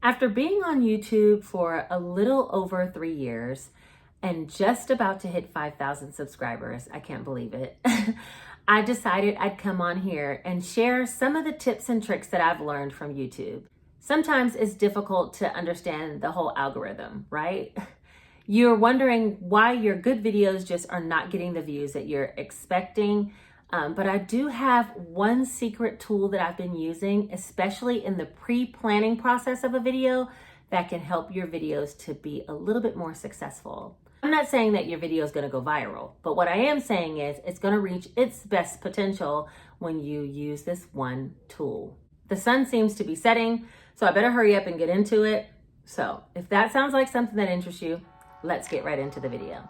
After being on YouTube for a little over 3 years and just about to hit 5,000 subscribers, I can't believe it, I decided I'd come on here and share some of the tips and tricks that I've learned from YouTube. Sometimes it's difficult to understand the whole algorithm, right? You're wondering why your good videos just are not getting the views that you're expecting. But I do have one secret tool that I've been using, especially in the pre-planning process of a video, that can help your videos to be a little bit more successful. I'm not saying that your video is going to go viral, but what I am saying is it's going to reach its best potential when you use this one tool. The sun seems to be setting, so I better hurry up and get into it. So if that sounds like something that interests you, let's get right into the video.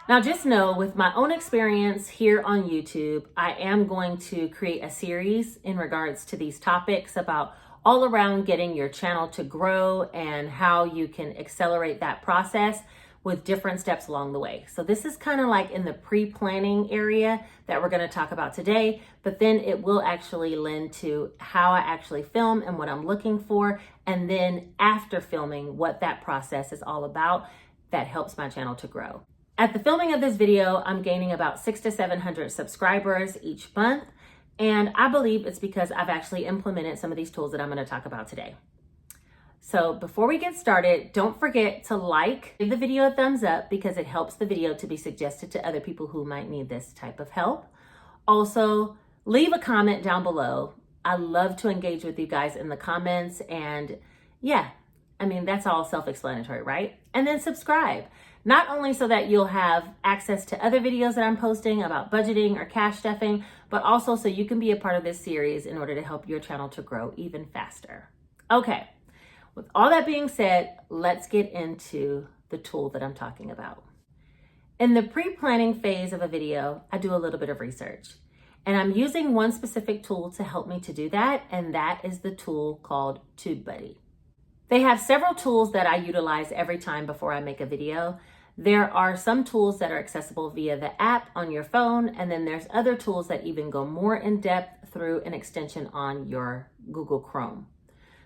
Now just know, with my own experience here on YouTube, I am going to create a series in regards to these topics about all around getting your channel to grow and how you can accelerate that process with different steps along the way. So this is kind of like in the pre-planning area that we're going to talk about today, but then it will actually lend to how I actually film and what I'm looking for, and then after filming, what that process is all about that helps my channel to grow. At the filming of this video, I'm gaining about 600 to 700 subscribers each month. And I believe it's because I've actually implemented some of these tools that I'm going to talk about today. So before we get started, don't forget to give the video a thumbs up because it helps the video to be suggested to other people who might need this type of help. Also, leave a comment down below. I love to engage with you guys in the comments, and yeah, I mean, that's all self-explanatory, right? And then subscribe. Not only so that you'll have access to other videos that I'm posting about budgeting or cash stuffing, but also so you can be a part of this series in order to help your channel to grow even faster. Okay, with all that being said, let's get into the tool that I'm talking about. In the pre-planning phase of a video, I do a little bit of research. And I'm using one specific tool to help me to do that, and that is the tool called TubeBuddy. They have several tools that I utilize every time before I make a video. There are some tools that are accessible via the app on your phone, and then there's other tools that even go more in depth through an extension on your Google Chrome.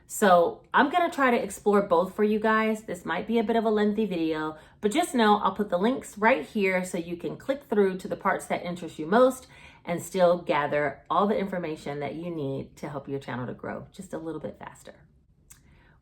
So I'm gonna try to explore both for you guys. This might be a bit of a lengthy video, but just know I'll put the links right here so you can click through to the parts that interest you most and still gather all the information that you need to help your channel to grow just a little bit faster.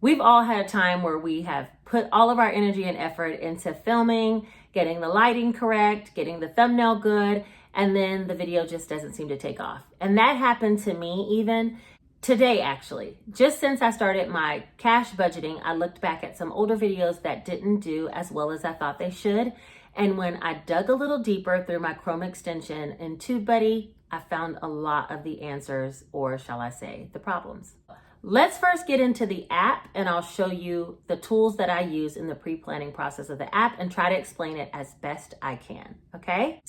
We've all had a time where we have put all of our energy and effort into filming, getting the lighting correct, getting the thumbnail good, and then the video just doesn't seem to take off. And that happened to me even today, actually. Just since I started my cash budgeting, I looked back at some older videos that didn't do as well as I thought they should. And when I dug a little deeper through my Chrome extension in TubeBuddy, I found a lot of the answers, or shall I say, the problems. Let's first get into the app, and I'll show you the tools that I use in the pre-planning process of the app and try to explain it as best I can, okay?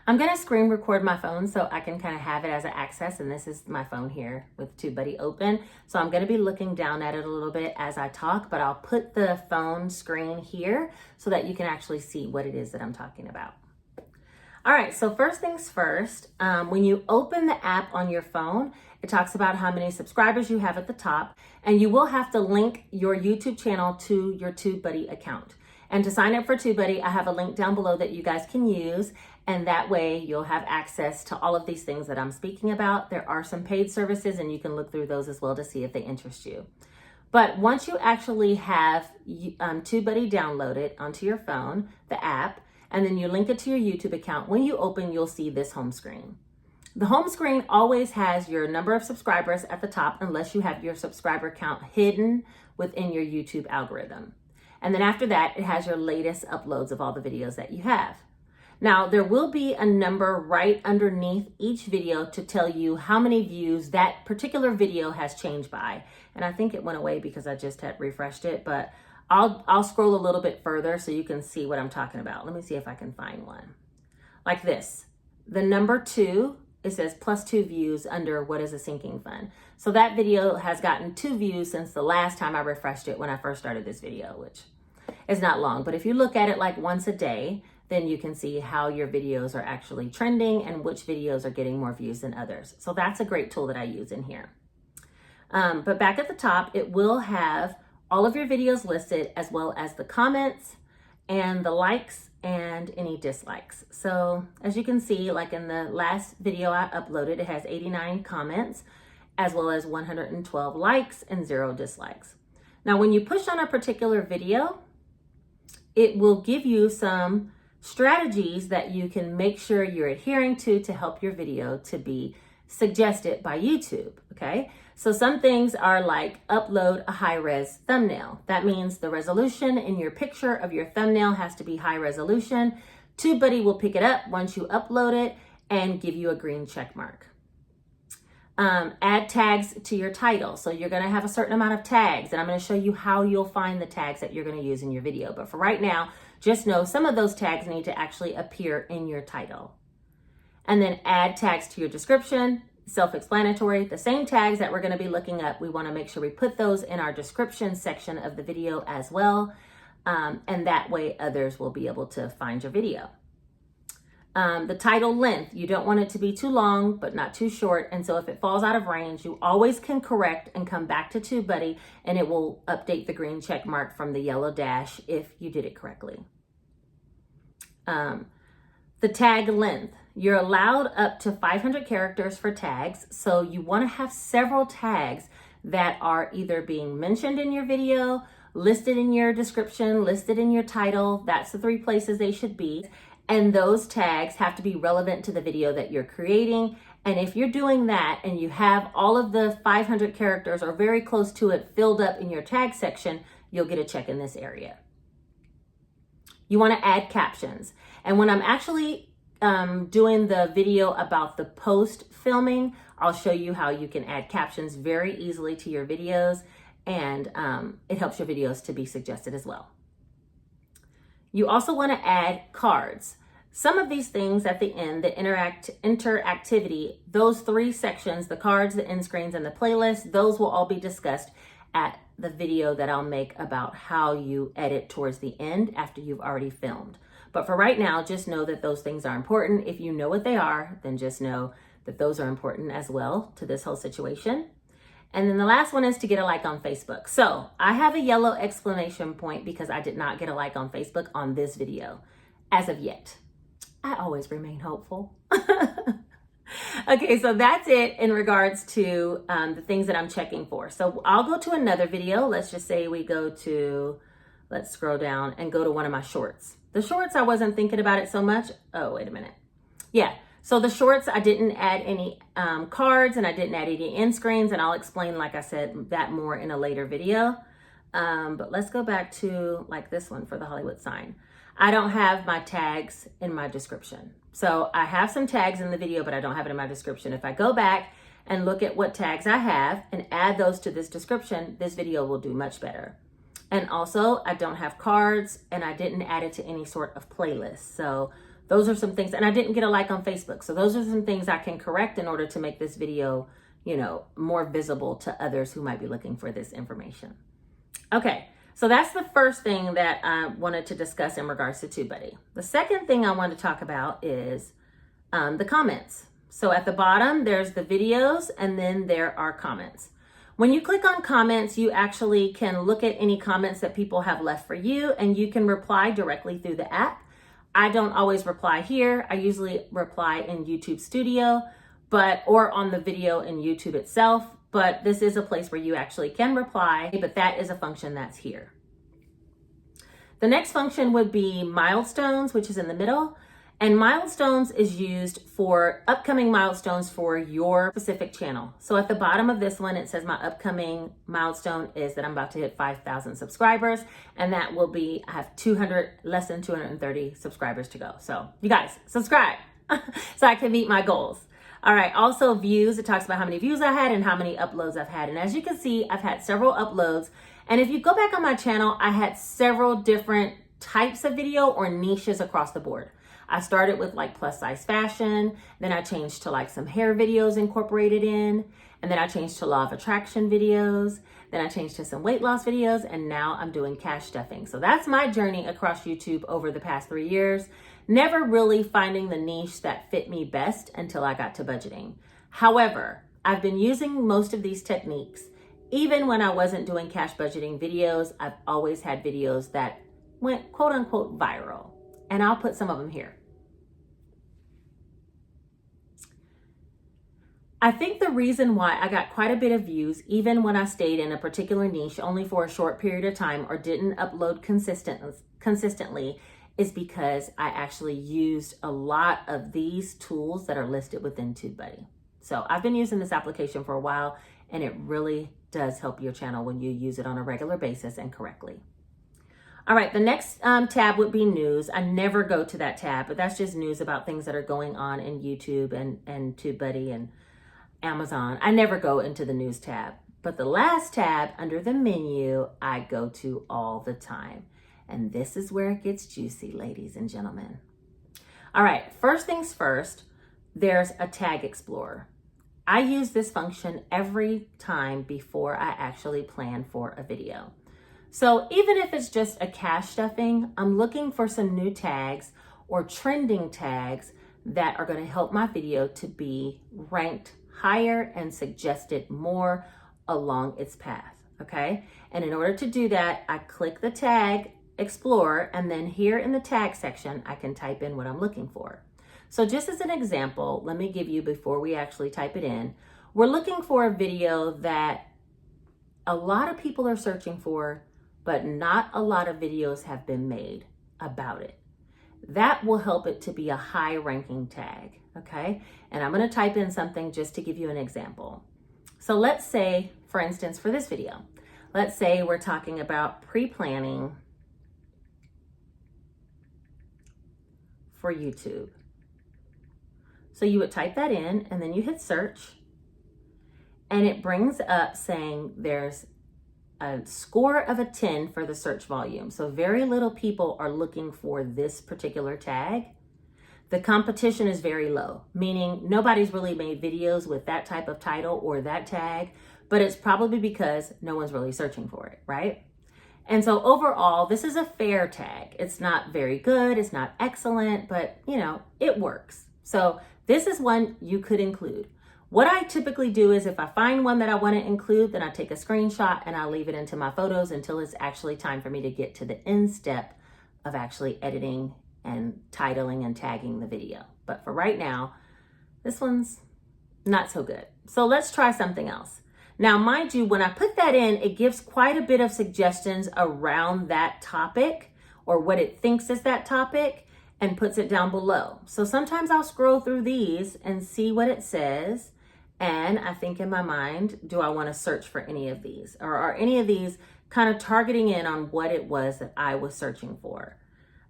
I'm gonna screen record my phone so I can kind of have it as an access, and this is my phone here with TubeBuddy open. So I'm gonna be looking down at it a little bit as I talk, but I'll put the phone screen here so that you can actually see what it is that I'm talking about. All right, so first things first, when you open the app on your phone, it talks about how many subscribers you have at the top, and you will have to link your YouTube channel to your TubeBuddy account. And to sign up for TubeBuddy, I have a link down below that you guys can use, and that way you'll have access to all of these things that I'm speaking about. There are some paid services, and you can look through those as well to see if they interest you. But once you actually have TubeBuddy downloaded onto your phone, the app, and then you link it to your YouTube account, when you open, you'll see this home screen. The home screen always has your number of subscribers at the top unless you have your subscriber count hidden within your YouTube algorithm. And then after that, it has your latest uploads of all the videos that you have. Now, there will be a number right underneath each video to tell you how many views that particular video has changed by. And I think it went away because I just had refreshed it, but I'll scroll a little bit further so you can see what I'm talking about. Let me see if I can find one. Like this, the number 2, it says +2 views under what is a sinking fund. So that video has gotten 2 views since the last time I refreshed it when I first started this video, which is not long. But if you look at it like once a day, then you can see how your videos are actually trending and which videos are getting more views than others. So that's a great tool that I use in here. But back at the top, it will have all of your videos listed, as well as the comments and the likes and any dislikes. So as you can see, like in the last video I uploaded, it has 89 comments, as well as 112 likes and 0 dislikes. Now, when you push on a particular video, it will give you some strategies that you can make sure you're adhering to help your video to be suggested by YouTube, okay? So some things are like upload a high-res thumbnail. That means the resolution in your picture of your thumbnail has to be high resolution. TubeBuddy will pick it up once you upload it and give you a green check mark. Add tags to your title. So you're gonna have a certain amount of tags, and I'm gonna show you how you'll find the tags that you're gonna use in your video. But for right now, just know some of those tags need to actually appear in your title. And then add tags to your description. Self-explanatory. The same tags that we're going to be looking up, we want to make sure we put those in our description section of the video as well, and that way others will be able to find your video. The title length, you don't want it to be too long but not too short, and so if it falls out of range, you always can correct and come back to TubeBuddy, and it will update the green check mark from the yellow dash if you did it correctly. The tag length. You're allowed up to 500 characters for tags, so you want to have several tags that are either being mentioned in your video, listed in your description, listed in your title. That's the 3 places they should be. And those tags have to be relevant to the video that you're creating. And if you're doing that and you have all of the 500 characters or very close to it filled up in your tag section, you'll get a check in this area. You want to add captions. And when I'm actually doing the video about the post filming, I'll show you how you can add captions very easily to your videos, and it helps your videos to be suggested as well. You also want to add cards. Some of these things at the end, the interactivity, those 3 sections, the cards, the end screens, and the playlist, those will all be discussed at the video that I'll make about how you edit towards the end after you've already filmed. But for right now, just know that those things are important. If you know what they are, then just know that those are important as well to this whole situation. And then the last one is to get a like on Facebook. So I have a yellow exclamation point because I did not get a like on Facebook on this video as of yet. I always remain hopeful. Okay, so that's it in regards to the things that I'm checking for. So I'll go to another video. Let's just say we go to, let's scroll down and go to one of my shorts. The shorts, I wasn't thinking about it so much. Oh, wait a minute. Yeah, so the shorts, I didn't add any cards and I didn't add any end screens, and I'll explain, like I said, that more in a later video. But let's go back to like this one for the Hollywood sign. I don't have my tags in my description. So I have some tags in the video, but I don't have it in my description. If I go back and look at what tags I have and add those to this description, this video will do much better. And also, I don't have cards and I didn't add it to any sort of playlist. So those are some things, and I didn't get a like on Facebook. So those are some things I can correct in order to make this video, you know, more visible to others who might be looking for this information. Okay, so that's the first thing that I wanted to discuss in regards to TubeBuddy. The second thing I want to talk about is the comments. So at the bottom, there's the videos, and then there are comments. When you click on comments, you actually can look at any comments that people have left for you, and you can reply directly through the app. I don't always reply here. I usually reply in YouTube Studio, or on the video in YouTube itself. But this is a place where you actually can reply, but that is a function that's here. The next function would be milestones, which is in the middle. And milestones is used for upcoming milestones for your specific channel. So at the bottom of this one, it says my upcoming milestone is that I'm about to hit 5,000 subscribers. And that will be, I have less than 230 subscribers to go. So you guys, subscribe so I can meet my goals. All right, also views, it talks about how many views I had and how many uploads I've had. And as you can see, I've had several uploads. And if you go back on my channel, I had several different types of video or niches across the board. I started with like plus size fashion, then I changed to like some hair videos incorporated in, and then I changed to law of attraction videos, then I changed to some weight loss videos, and now I'm doing cash stuffing. So that's my journey across YouTube over the past 3 years, never really finding the niche that fit me best until I got to budgeting. However, I've been using most of these techniques. Even when I wasn't doing cash budgeting videos, I've always had videos that went quote unquote viral. And I'll put some of them here. I think the reason why I got quite a bit of views, even when I stayed in a particular niche only for a short period of time or didn't upload consistently, is because I actually used a lot of these tools that are listed within TubeBuddy. So I've been using this application for a while, and it really does help your channel when you use it on a regular basis and correctly. All right, the next tab would be news. I never go to that tab, but that's just news about things that are going on in YouTube and TubeBuddy and Amazon. I never go into the news tab. But the last tab under the menu, I go to all the time. And this is where it gets juicy, ladies and gentlemen. All right, first things first, there's a tag explorer. I use this function every time before I actually plan for a video. So even if it's just a cash stuffing, I'm looking for some new tags or trending tags that are going to help my video to be ranked higher and suggested more along its path, okay? And in order to do that, I click the tag explorer, and then here in the tag section, I can type in what I'm looking for. So just as an example, let me give you, before we actually type it in, we're looking for a video that a lot of people are searching for, but not a lot of videos have been made about it. That will help it to be a high ranking tag, okay? And I'm gonna type in something just to give you an example. So let's say, for instance, for this video, let's say we're talking about pre-planning for YouTube. So you would type that in and then you hit search, and it brings up saying there's a score of a 10 for the search volume. So very little people are looking for this particular tag. The competition is very low, meaning nobody's really made videos with that type of title or that tag, but it's probably because no one's really searching for it, right? And so overall, this is a fair tag. It's not very good, it's not excellent, but you know, it works. So this is one you could include. What I typically do is if I find one that I want to include, then I take a screenshot and I leave it into my photos until it's actually time for me to get to the end step of actually editing and titling and tagging the video. But for right now, this one's not so good. So let's try something else. Now, mind you, when I put that in, it gives quite a bit of suggestions around that topic or what it thinks is that topic and puts it down below. So sometimes I'll scroll through these and see what it says. And I think in my mind, do I want to search for any of these? Or are any of these kind of targeting in on what it was that I was searching for?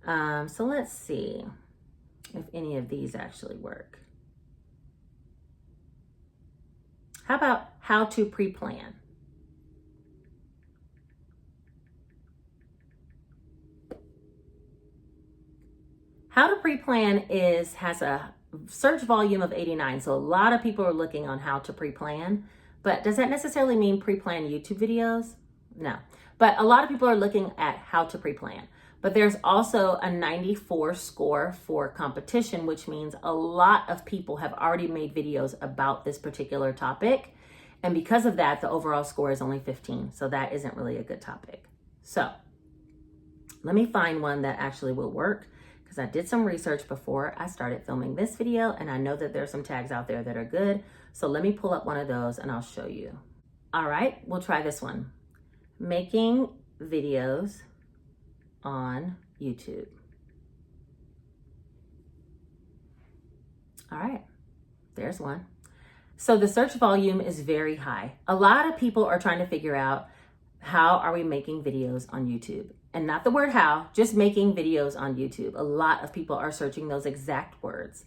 So let's see if any of these actually work. How about how to pre-plan? How to pre-plan has a search volume of 89. So a lot of people are looking on how to pre-plan, but does that necessarily mean pre-plan YouTube videos? No, but a lot of people are looking at how to pre-plan. But there's also a 94 score for competition, which means a lot of people have already made videos about this particular topic. And because of that, the overall score is only 15. So that isn't really a good topic. So let me find one that actually will work, because I did some research before I started filming this video, and I know that there's some tags out there that are good. So let me pull up one of those and I'll show you. All right, we'll try this one. Making videos on YouTube. All right, there's one. So the search volume is very high. A lot of people are trying to figure out, how are we making videos on YouTube? And not the word how, just making videos on YouTube. A lot of people are searching those exact words.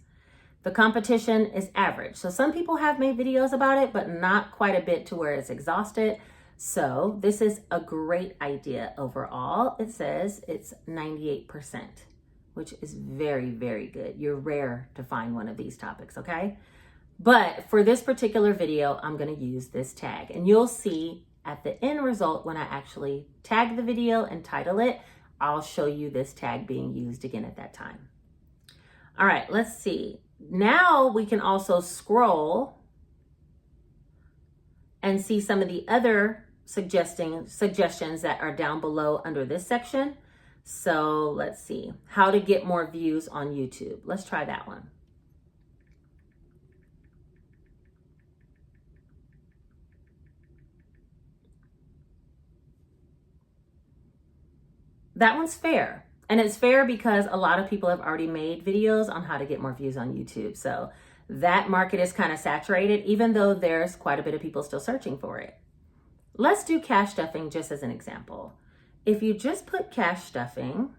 The competition is average. So some people have made videos about it, but not quite a bit to where it's exhausted. So this is a great idea overall. It says it's 98%, which is very, very good. You're rare to find one of these topics, okay? But for this particular video, I'm gonna use this tag, and you'll see at the end result when I actually tag the video and title it, I'll show you this tag being used again at that time. All right, let's see. Now we can also scroll and see some of the other suggestions that are down below under this section. So let's see, how to get more views on YouTube. Let's try that one. That one's fair. And it's fair because a lot of people have already made videos on how to get more views on YouTube. So that market is kind of saturated, even though there's quite a bit of people still searching for it. Let's do cash stuffing just as an example. If you just put cash stuffing,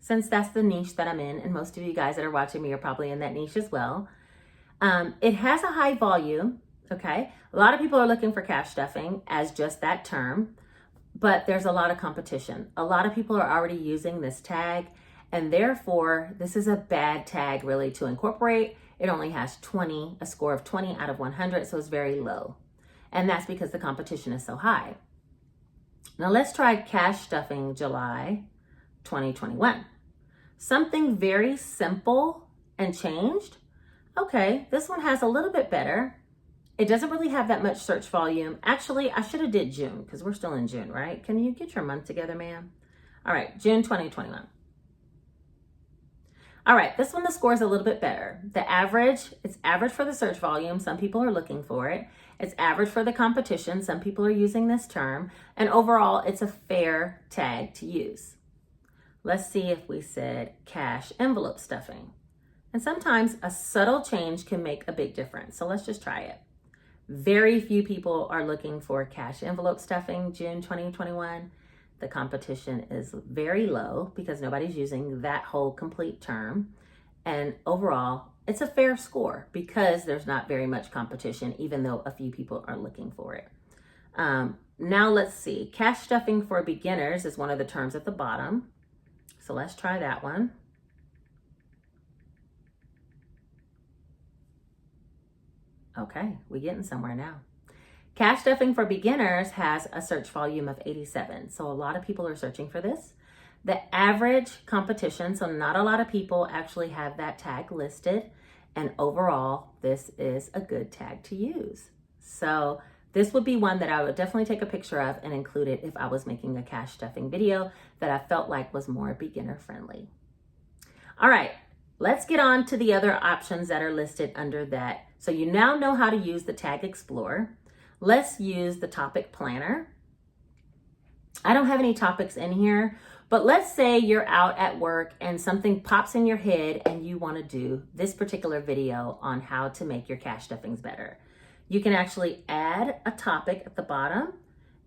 since that's the niche that I'm in, and most of you guys that are watching me are probably in that niche as well, it has a high volume, okay? A lot of people are looking for cash stuffing as just that term, but there's a lot of competition. A lot of people are already using this tag, and therefore this is a bad tag really to incorporate. It only has a score of 20 out of 100, so it's very low. And that's because the competition is so high. Now let's try cash stuffing July 2021. Something very simple and changed. Okay, this one has a little bit better. It doesn't really have that much search volume. Actually, I should have did June because we're still in June, right? Can you get your month together, ma'am? All right, June 2021. All right, this one, the score is a little bit better. The average, it's average for the search volume. Some people are looking for it. It's average for the competition. Some people are using this term. And overall, it's a fair tag to use. Let's see if we said cash envelope stuffing. And sometimes a subtle change can make a big difference. So let's just try it. Very few people are looking for cash envelope stuffing June 2021. The competition is very low because nobody's using that whole complete term. And overall, it's a fair score because there's not very much competition, even though a few people are looking for it. Now let's see. Cash stuffing for beginners is one of the terms at the bottom. So let's try that one. Okay, we're getting somewhere now. Cash stuffing for beginners has a search volume of 87. So a lot of people are searching for this. The average competition, so not a lot of people actually have that tag listed. And overall, this is a good tag to use. So this would be one that I would definitely take a picture of and include it if I was making a cash stuffing video that I felt like was more beginner friendly. All right, let's get on to the other options that are listed under that. So you now know how to use the Tag Explorer. Let's use the topic planner. I don't have any topics in here, but let's say you're out at work and something pops in your head and you want to do this particular video on how to make your cash stuffings better. You can actually add a topic at the bottom,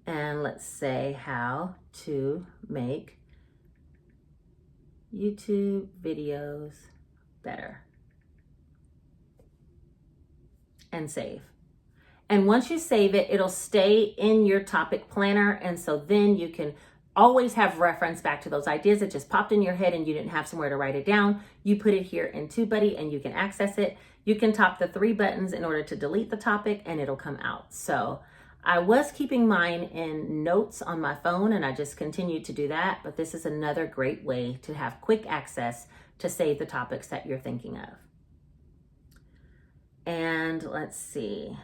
and let's say how to make YouTube videos better, and save. And once you save it, it'll stay in your topic planner. And so then you can always have reference back to those ideas that just popped in your head and you didn't have somewhere to write it down. You put it here in TubeBuddy and you can access it. You can tap the 3 buttons in order to delete the topic and it'll come out. So I was keeping mine in notes on my phone and I just continued to do that. But this is another great way to have quick access to save the topics that you're thinking of. And let's see.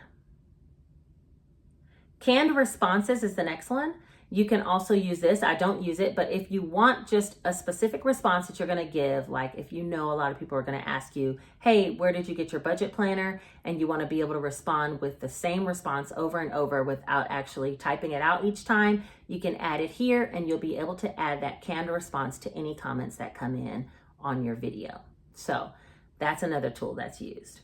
Canned responses is the next one. You can also use this. I don't use it, but if you want just a specific response that you're going to give, like if you know a lot of people are going to ask you, hey, where did you get your budget planner? And you want to be able to respond with the same response over and over without actually typing it out each time, you can add it here and you'll be able to add that canned response to any comments that come in on your video. So that's another tool that's used.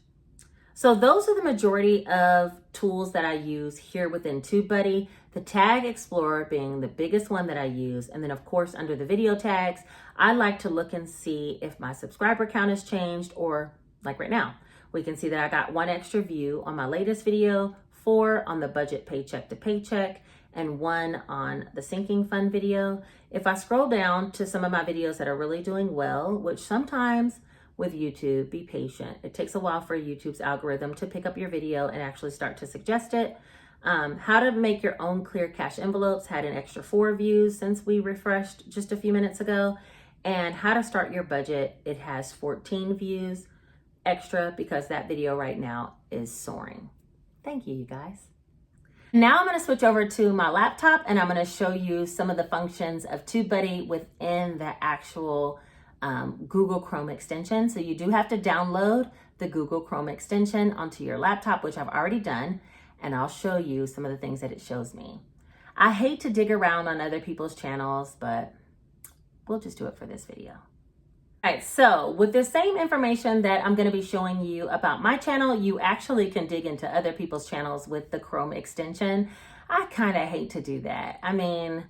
So those are the majority of tools that I use here within TubeBuddy, the Tag Explorer being the biggest one that I use. And then of course, under the video tags, I like to look and see if my subscriber count has changed, or like right now, we can see that I got 1 extra view on my latest video, 4 on the budget paycheck to paycheck, and 1 on the sinking fund video. If I scroll down to some of my videos that are really doing well, which sometimes with YouTube, be patient. It takes a while for YouTube's algorithm to pick up your video and actually start to suggest it. How to make your own clear cash envelopes had an extra 4 views since we refreshed just a few minutes ago. And how to start your budget, it has 14 views extra because that video right now is soaring. Thank you, you guys. Now I'm going to switch over to my laptop and I'm going to show you some of the functions of TubeBuddy within the actual Google Chrome extension. So you do have to download the Google Chrome extension onto your laptop, which I've already done, and I'll show you some of the things that it shows me. I hate to dig around on other people's channels, but we'll just do it for this video. All right, so with the same information that I'm going to be showing you about my channel, you actually can dig into other people's channels with the Chrome extension. I kind of hate to do that. I mean,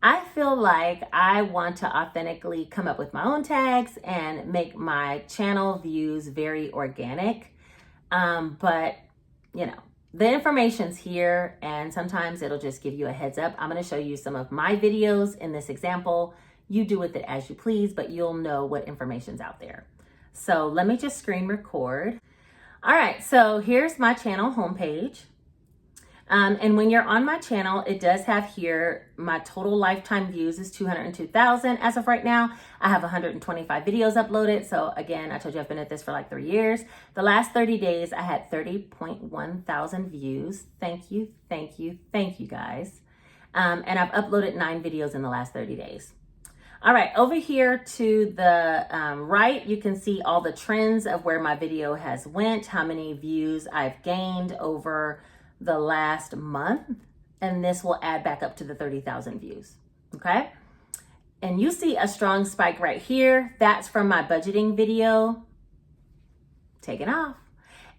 I feel like I want to authentically come up with my own tags and make my channel views very organic. But, you know, the information's here and sometimes it'll just give you a heads up. I'm going to show you some of my videos in this example. You do with it as you please, but you'll know what information's out there. So let me just screen record. All right, so here's my channel homepage. And when you're on my channel, it does have here, my total lifetime views is 202,000 as of right now. I have 125 videos uploaded. So again, I told you I've been at this for like 3 years. The last 30 days, I had 30.1 thousand views. Thank you, thank you, thank you guys. And I've uploaded 9 videos in the last 30 days. All right, over here to the right, you can see all the trends of where my video has went, how many views I've gained over the last month, and this will add back up to the 30,000 views, okay? And you see a strong spike right here. That's from my budgeting video, taking off.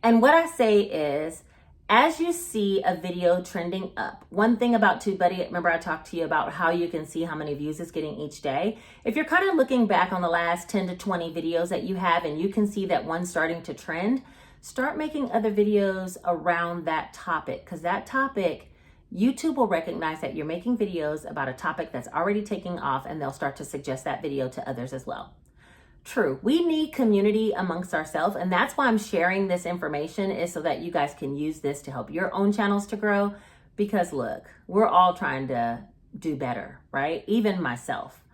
And what I say is, as you see a video trending up, one thing about TubeBuddy, remember I talked to you about how you can see how many views it's getting each day. If you're kind of looking back on the last 10 to 20 videos that you have and you can see that one's starting to trend, start making other videos around that topic, because that topic, YouTube will recognize that you're making videos about a topic that's already taking off and they'll start to suggest that video to others as well. True, we need community amongst ourselves, and that's why I'm sharing this information, is so that you guys can use this to help your own channels to grow. Because look, we're all trying to do better, right? Even myself.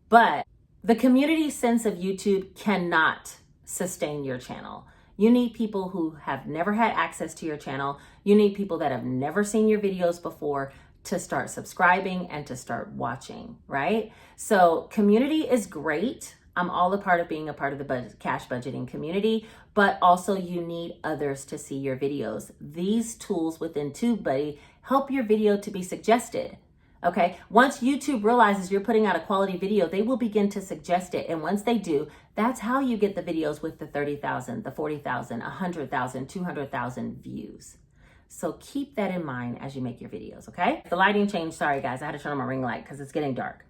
But the community sense of YouTube cannot sustain your channel. You need people who have never had access to your channel. You need people that have never seen your videos before to start subscribing and to start watching, right? So community is great. I'm all a part of being a part of the cash budgeting community, but also you need others to see your videos. These tools within TubeBuddy help your video to be suggested. Okay, once YouTube realizes you're putting out a quality video, they will begin to suggest it. And once they do, that's how you get the videos with the 30,000, the 40,000, 100,000, 200,000 views. So keep that in mind as you make your videos, okay? The lighting changed, sorry guys, I had to turn on my ring light because it's getting dark.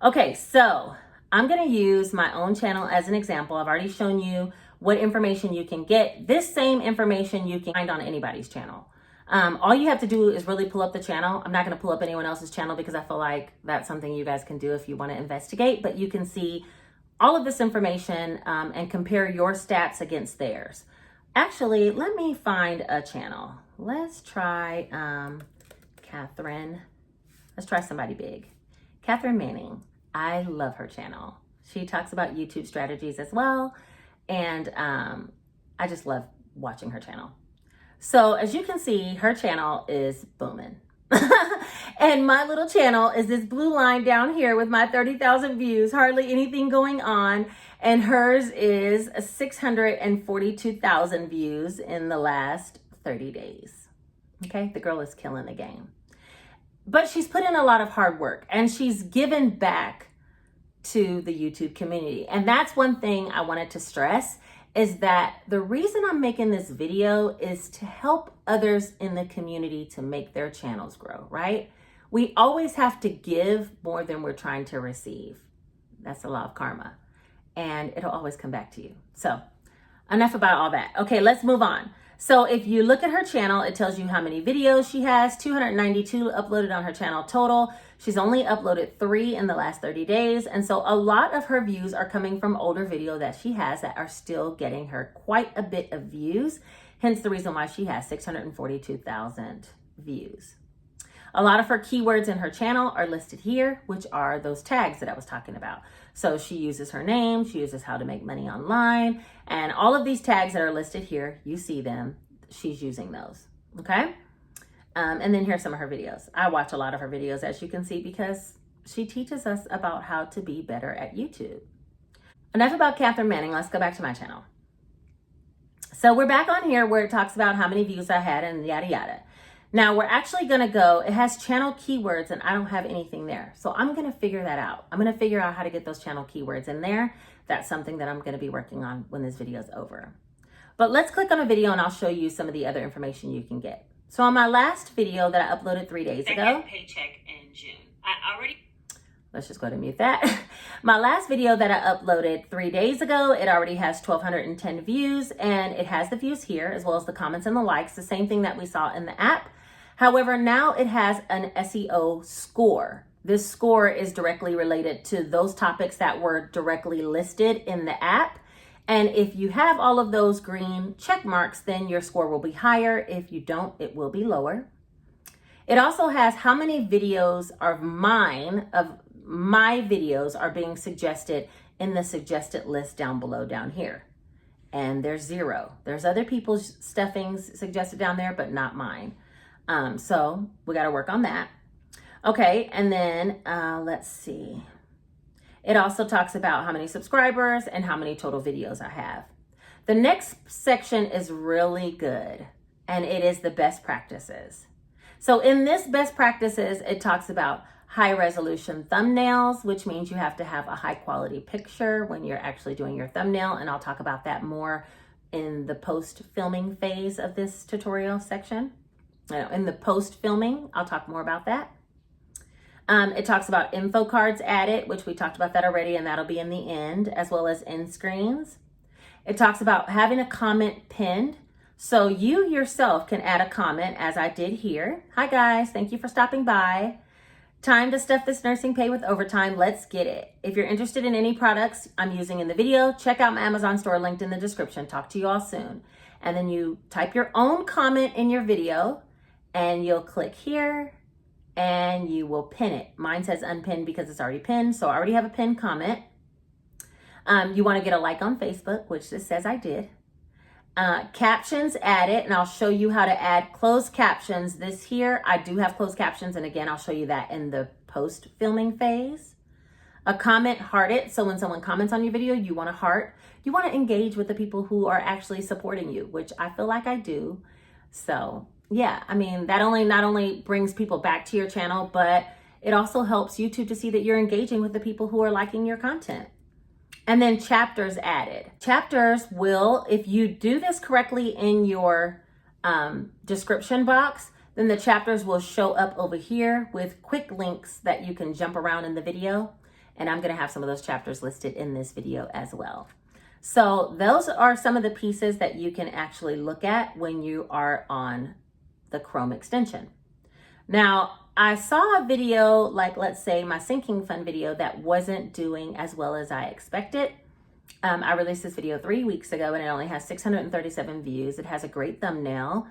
Okay, so I'm gonna use my own channel as an example. I've already shown you what information you can get. This same information you can find on anybody's channel. All you have to do is really pull up the channel. I'm not going to pull up anyone else's channel because I feel like that's something you guys can do if you want to investigate, but you can see all of this information and compare your stats against theirs. Actually, let me find a channel. Let's try Catherine. Let's try somebody big. Catherine Manning. I love her channel. She talks about YouTube strategies as well. And I just love watching her channel. So as you can see, her channel is booming. And my little channel is this blue line down here with my 30,000 views, hardly anything going on. And hers is 642,000 views in the last 30 days. Okay, the girl is killing the game. But she's put in a lot of hard work and she's given back to the YouTube community. And that's one thing I wanted to stress, is that the reason I'm making this video is to help others in the community to make their channels grow, right? We always have to give more than we're trying to receive. That's the law of karma. And it'll always come back to you. So enough about all that. Okay, let's move on. So if you look at her channel, it tells you how many videos she has, 292 uploaded on her channel total. She's only uploaded 3 in the last 30 days. And so a lot of her views are coming from older video that she has that are still getting her quite a bit of views. Hence the reason why she has 642,000 views. A lot of her keywords in her channel are listed here, which are those tags that I was talking about. So she uses her name, she uses how to make money online, and all of these tags that are listed here, you see them, she's using those, okay? And then here's some of her videos. I watch a lot of her videos, as you can see, because she teaches us about how to be better at YouTube. Enough about Catherine Manning, let's go back to my channel. So we're back on here where it talks about how many views I had and yada yada. Now we're actually gonna go, it has channel keywords and I don't have anything there. So I'm gonna figure that out. I'm gonna figure out how to get those channel keywords in there. That's something that I'm gonna be working on when this video is over. But let's click on a video and I'll show you some of the other information you can get. So on my last video that I uploaded 3 days ago, paycheck in June. let's just go ahead and mute that. My last video that I uploaded 3 days ago, it already has 1,210 views and it has the views here as well as the comments and the likes, the same thing that we saw in the app. However, now it has an SEO score. This score is directly related to those topics that were directly listed in the app. And if you have all of those green check marks, then your score will be higher. If you don't, it will be lower. It also has how many videos of my videos are being suggested in the suggested list down below down here. And there's 0. There's other people's stuffings suggested down there, but not mine. So we got to work on that. Okay, and then let's see. It also talks about how many subscribers and how many total videos I have. The next section is really good, and it is the best practices. So in this best practices, it talks about high resolution thumbnails, which means you have to have a high quality picture when you're actually doing your thumbnail. And I'll talk about that more in the post filming phase of this tutorial section. In the post filming, I'll talk more about that. It talks about info cards added, which we talked about that already, and that'll be in the end, as well as end screens. It talks about having a comment pinned. So you yourself can add a comment, as I did here. Hi guys, thank you for stopping by. Time to stuff this nursing pay with overtime. Let's get it. If you're interested in any products I'm using in the video, check out my Amazon store linked in the description. Talk to you all soon. And then you type your own comment in your video and you'll click here and you will pin it. Mine says unpinned because it's already pinned. So I already have a pinned comment. You want to get a like on Facebook, which this says I did. Captions added, and I'll show you how to add closed captions. This here, I do have closed captions, and again, I'll show you that in the post filming phase. A comment hearted, so when someone comments on your video, you want to heart. You want to engage with the people who are actually supporting you, which I feel like I do. So yeah, I mean, that not only brings people back to your channel, but it also helps YouTube to see that you're engaging with the people who are liking your content. And then chapters added. Chapters will, if you do this correctly in your description box, then the chapters will show up over here with quick links that you can jump around in the video. And I'm gonna have some of those chapters listed in this video as well. So those are some of the pieces that you can actually look at when you are on the Chrome extension. Now, I saw a video, like let's say my sinking fund video, that wasn't doing as well as I expected. I released this video 3 weeks ago and it only has 637 views. It has a great thumbnail.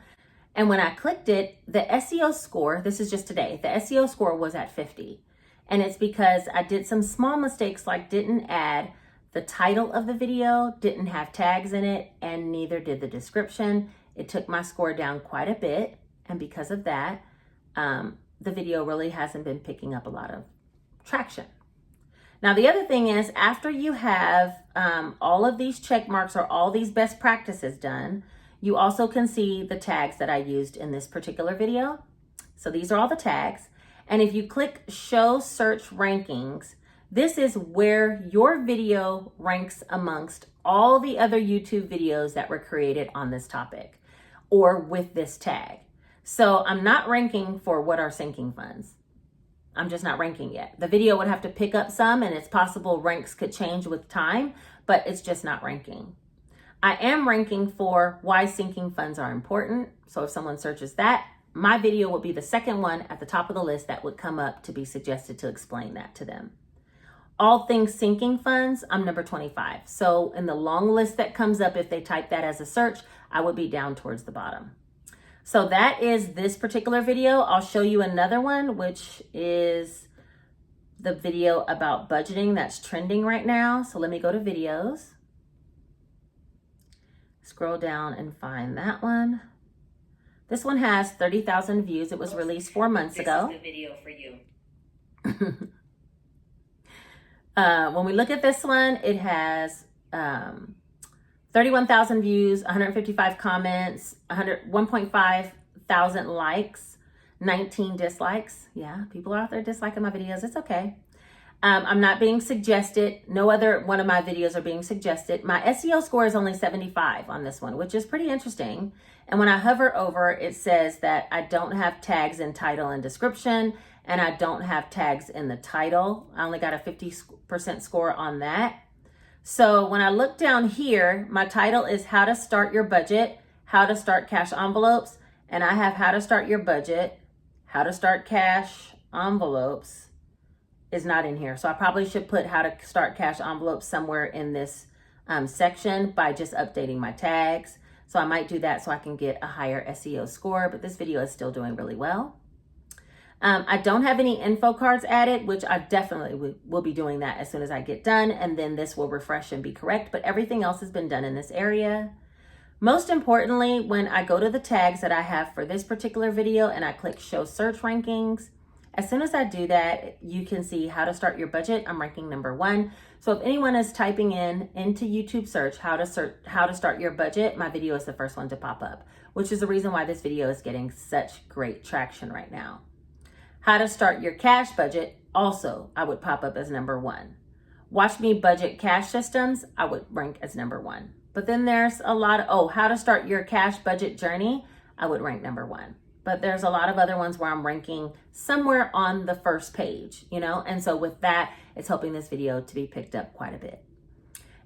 And when I clicked it, the SEO score, this is just today, the SEO score was at 50. And it's because I did some small mistakes, like didn't add the title of the video, didn't have tags in it, and neither did the description. It took my score down quite a bit. And because of that, the video really hasn't been picking up a lot of traction. Now, the other thing is, after you have all of these check marks or all these best practices done, you also can see the tags that I used in this particular video. So these are all the tags. And if you click show search rankings, this is where your video ranks amongst all the other YouTube videos that were created on this topic or with this tag. So I'm not ranking for what are sinking funds. I'm just not ranking yet. The video would have to pick up some, and it's possible ranks could change with time, but it's just not ranking. I am ranking for why sinking funds are important. So if someone searches that, my video will be the second one at the top of the list that would come up to be suggested to explain that to them. All things sinking funds, I'm number 25. So in the long list that comes up, if they type that as a search, I would be down towards the bottom. So that is this particular video. I'll show you another one, which is the video about budgeting that's trending right now. So let me go to videos, scroll down and find that one. This one has 30,000 views. It was released 4 months ago. This is the video for you. When we look at this one, it has 31,000 views, 155 comments, 1.5 thousand likes, 19 dislikes. Yeah, people are out there disliking my videos. It's okay. I'm not being suggested. No other one of my videos are being suggested. My SEO score is only 75 on this one, which is pretty interesting. And when I hover over, it says that I don't have tags in title and description, and I don't have tags in the title. I only got a 50% score on that. So when I look down here, my title is How to Start Your Budget, How to Start Cash Envelopes, and I have How to Start Your Budget, How to Start Cash Envelopes is not in here. So I probably should put How to Start Cash Envelopes somewhere in this section by just updating my tags. So I might do that so I can get a higher SEO score, but this video is still doing really well. I don't have any info cards added, which I definitely will be doing that as soon as I get done, and then this will refresh and be correct, but everything else has been done in this area. Most importantly, when I go to the tags that I have for this particular video and I click Show Search Rankings, as soon as I do that, you can see How to Start Your Budget. I'm ranking number 1. So if anyone is typing into YouTube search how to start your budget, my video is the first one to pop up, which is the reason why this video is getting such great traction right now. How to Start Your Cash Budget, also I would pop up as number 1. Watch Me Budget Cash Systems, I would rank as number 1. But then there's a lot of, How to Start Your Cash Budget Journey, I would rank number 1. But there's a lot of other ones where I'm ranking somewhere on the first page, you know? And so with that, it's helping this video to be picked up quite a bit.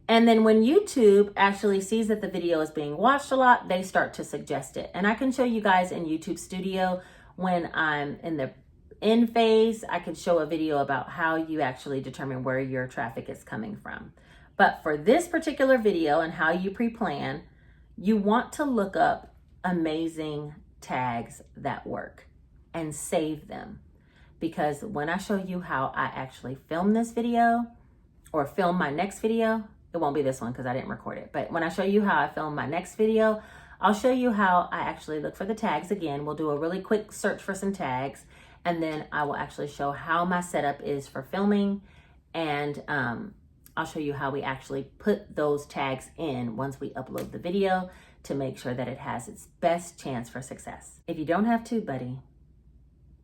And then when YouTube actually sees that the video is being watched a lot, they start to suggest it. And I can show you guys in YouTube Studio when I'm in the end phase, I can show a video about how you actually determine where your traffic is coming from. But for this particular video and how you pre-plan, you want to look up amazing tags that work and save them. Because when I show you how I actually film this video or film my next video, it won't be this one because I didn't record it. But when I show you how I film my next video, I'll show you how I actually look for the tags again. We'll do a really quick search for some tags, and then I will actually show how my setup is for filming, and I'll show you how we actually put those tags in once we upload the video to make sure that it has its best chance for success. If you don't have TubeBuddy,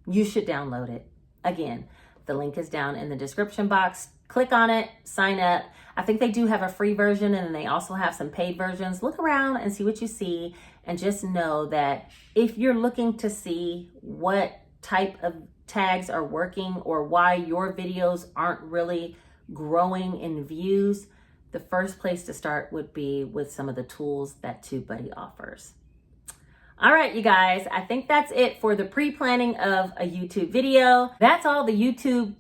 you should download it. Again, the link is down in the description box. Click on it, sign up. I think they do have a free version, and then they also have some paid versions. Look around and see what you see, and just know that if you're looking to see what type of tags are working or why your videos aren't really growing in views, the first place to start would be with some of the tools that TubeBuddy offers. All right, you guys, I think that's it for the pre-planning of a YouTube video. That's all the YouTube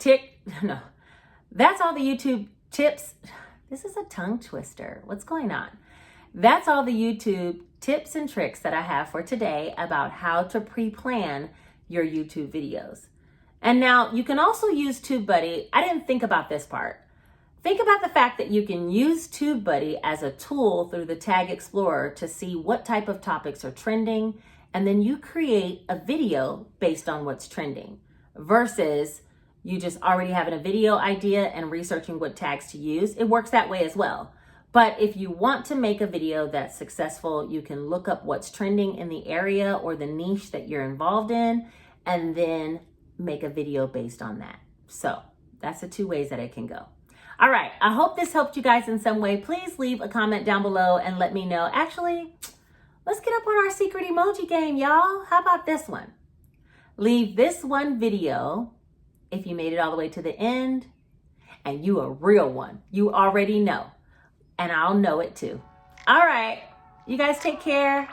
that's all the YouTube tips. This is a tongue twister. What's going on? That's all the YouTube tips and tricks that I have for today about how to pre-plan your YouTube videos. And now you can also use TubeBuddy. I didn't think about this part. Think about the fact that you can use TubeBuddy as a tool through the Tag Explorer to see what type of topics are trending, and then you create a video based on what's trending versus you just already having a video idea and researching what tags to use. It works that way as well. But if you want to make a video that's successful, you can look up what's trending in the area or the niche that you're involved in, and then make a video based on that. So that's the 2 ways that it can go. All right, I hope this helped you guys in some way. Please leave a comment down below and let me know. Actually, let's get up on our secret emoji game, y'all. How about this one? Leave this one video if you made it all the way to the end and you a real one. You already know, and I'll know it too. All right. You guys take care.